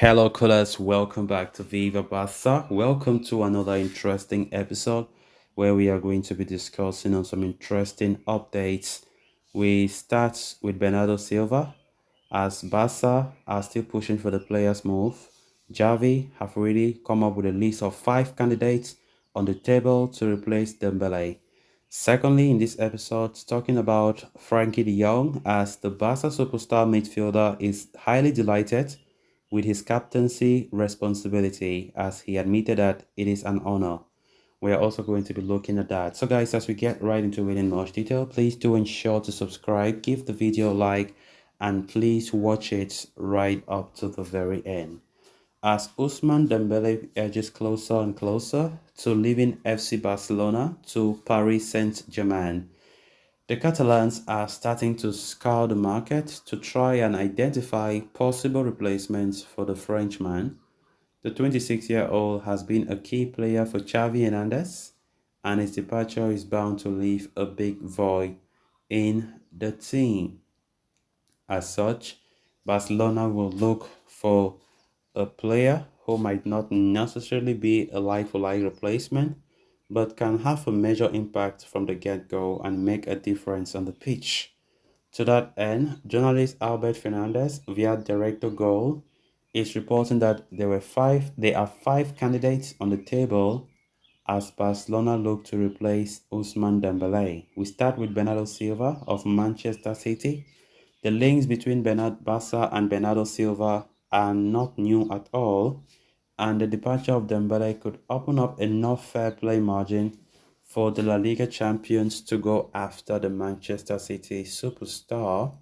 Hello, callers. Welcome back to Viva Barca. Welcome to another interesting episode where we are going to be discussing on some interesting updates. We start with Bernardo Silva as Barca are still pushing for the players' move. Xavi have already come up with a list of 5 candidates on the table to replace Dembele. Secondly, in this episode, talking about Frankie de Jong as the Barca superstar midfielder is highly delighted with his captaincy responsibility as he admitted that it is an honor. We are also going to be looking at that. So guys, as we get right into it in much detail, please do ensure to subscribe, give the video a like, and please watch it right up to the very end. As Ousmane Dembele edges closer and closer to leaving FC Barcelona to Paris Saint-Germain, the Catalans are starting to scour the market to try and identify possible replacements for the Frenchman. The 26-year-old has been a key player for Xavi Hernandez, and his departure is bound to leave a big void in the team. As such, Barcelona will look for a player who might not necessarily be a like-for-like replacement, but can have a major impact from the get-go and make a difference on the pitch. To that end, journalist Albert Fernandez via Director Goal is reporting that there are five candidates on the table as Barcelona look to replace Ousmane Dembele. We start with Bernardo Silva of Manchester City. The links between Bernard Barca and Bernardo Silva are not new at all, and the departure of Dembele could open up enough fair play margin for the La Liga champions to go after the Manchester City superstar.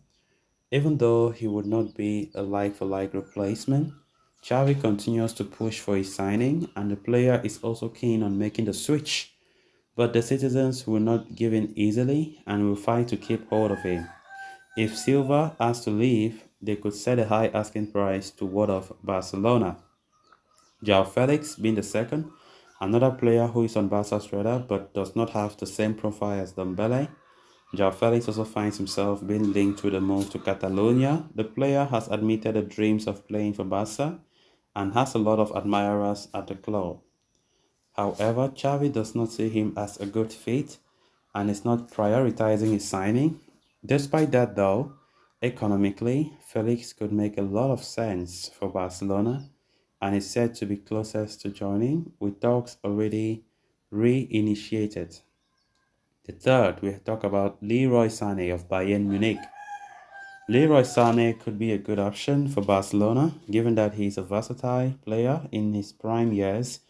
Even though he would not be a like-for-like replacement, Xavi continues to push for his signing, and the player is also keen on making the switch. But the citizens will not give in easily and will fight to keep hold of him. If Silva has to leave, they could set a high asking price to ward off Barcelona. João Felix being the second, another player who is on Barca's radar but does not have the same profile as Dembele. João Felix also finds himself being linked with a move to Catalonia. The player has admitted the dreams of playing for Barca and has a lot of admirers at the club. However, Xavi does not see him as a good fit and is not prioritizing his signing. Despite that though, economically, Felix could make a lot of sense for Barcelona and is said to be closest to joining, with talks already re-initiated. The third, we talk about Leroy Sané of Bayern Munich. Leroy Sané could be a good option for Barcelona, given that he's a versatile player in his prime years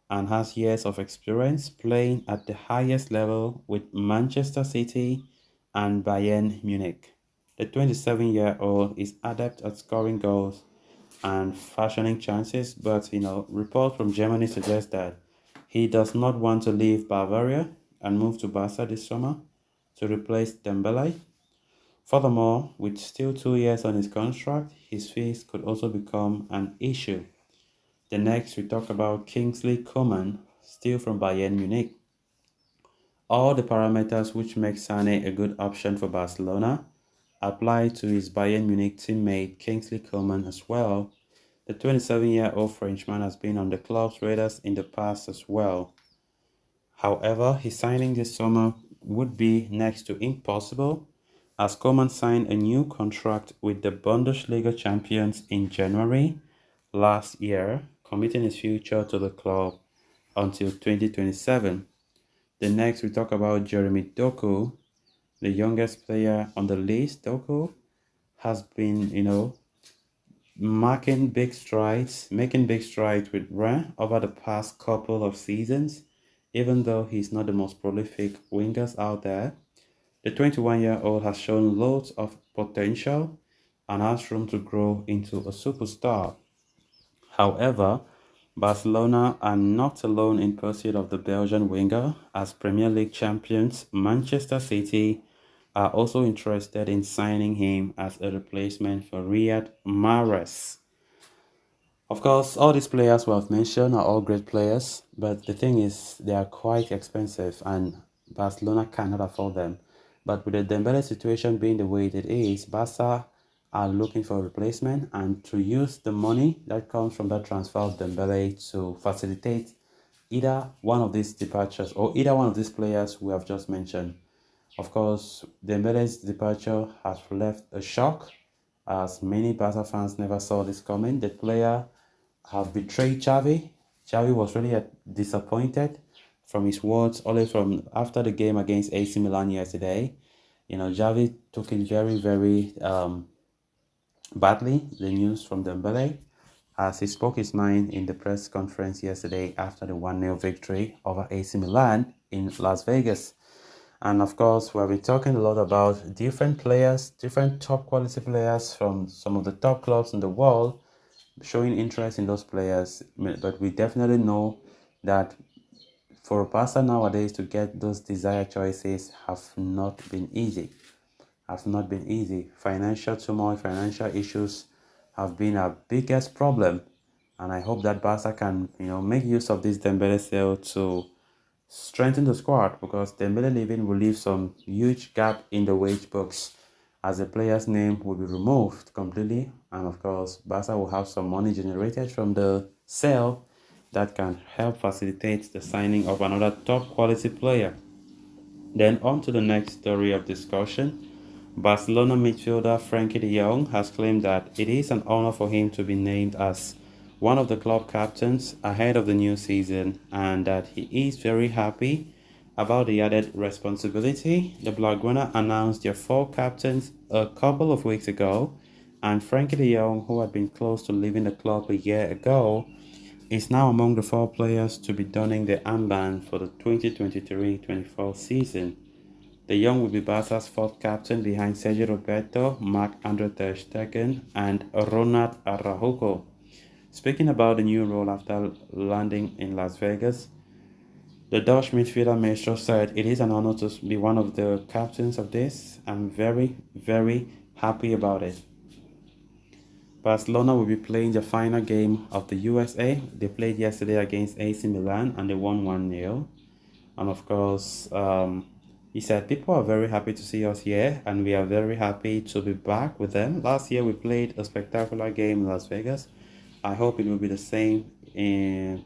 and has years of experience playing at the highest level with Manchester City and Bayern Munich. The 27-year-old is adept at scoring goals and fashioning chances, but reports from Germany suggest that he does not want to leave Bavaria and move to Barca this summer to replace Dembele. Furthermore, with still 2 years on his contract, his fees could also become an issue. The next, we talk about Kingsley Coman, still from Bayern Munich. All the parameters which make Sané a good option for Barcelona apply to his Bayern Munich teammate Kingsley Coman as well. The 27-year-old Frenchman has been on the club's radars in the past as well. However, his signing this summer would be next to impossible, as Coman signed a new contract with the Bundesliga champions in January last year, committing his future to the club until 2027. The next, we talk about Jeremy Doku, the youngest player on the list. Doku has been, making big strides with Rennes over the past couple of seasons, even though he's not the most prolific wingers out there. The 21-year-old has shown loads of potential and has room to grow into a superstar. However, Barcelona are not alone in pursuit of the Belgian winger, as Premier League champions Manchester City are also interested in signing him as a replacement for Riyad Mahrez. Of course, all these players we have mentioned are all great players, but the thing is they are quite expensive and Barcelona cannot afford them. But with the Dembele situation being the way it is, Barca are looking for a replacement and to use the money that comes from that transfer of Dembele to facilitate either one of these departures or either one of these players we have just mentioned. Of course, Dembele's departure has left a shock as many Barca fans never saw this coming. The player have betrayed Xavi. Xavi was really disappointed from his words only from after the game against AC Milan yesterday. Xavi took it very badly, the news from Dembele, as he spoke his mind in the press conference yesterday after the 1-0 victory over AC Milan in Las Vegas. And of course, we have been talking a lot about different players, different top quality players from some of the top clubs in the world showing interest in those players. But we definitely know that for Barca nowadays to get those desired choices have not been easy. Financial turmoil, financial issues have been our biggest problem. And I hope that Barca can, make use of this Dembele sale to strengthen the squad, because Dembele leaving will leave some huge gap in the wage books as the player's name will be removed completely. And of course, Barca will have some money generated from the sale that can help facilitate the signing of another top quality player. Then on to the next story of discussion. Barcelona midfielder Frankie de Jong has claimed that it is an honor for him to be named as one of the club captains ahead of the new season and that he is very happy about the added responsibility. The Blaugrana announced their 4 captains a couple of weeks ago, and Frankie de Jong, who had been close to leaving the club a year ago, is now among the 4 players to be donning the armband for the 2023-24 season. De Jong will be Barca's 4th captain behind Sergio Roberto, Marc-Andre ter Stegen, and Ronald Araujo. Speaking about the new role after landing in Las Vegas, the Dutch midfielder maestro said, "It is an honor to be one of the captains of this. I'm very happy about it." Barcelona will be playing the final game of the USA. They played yesterday against AC Milan and they won 1-0. And of course, he said, "People are very happy to see us here and we are very happy to be back with them. Last year we played a spectacular game in Las Vegas. I hope it will be the same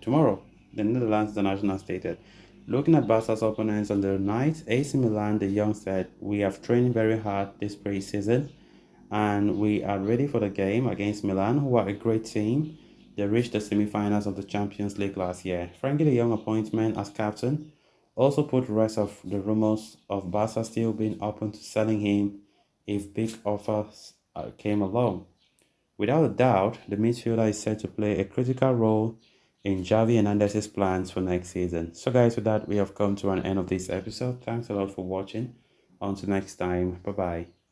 tomorrow." The Netherlands international stated. Looking at Barca's opponents on the night, AC Milan, De Jong said, "We have trained very hard this pre-season and we are ready for the game against Milan, who are a great team. They reached the semi-finals of the Champions League last year." Frankie de Jong's appointment as captain also put rest of the rumors of Barca still being open to selling him if big offers came along. Without a doubt, the midfielder is set to play a critical role in Xavi Hernandez's plans for next season. So guys, with that, we have come to an end of this episode. Thanks a lot for watching. Until next time, bye-bye.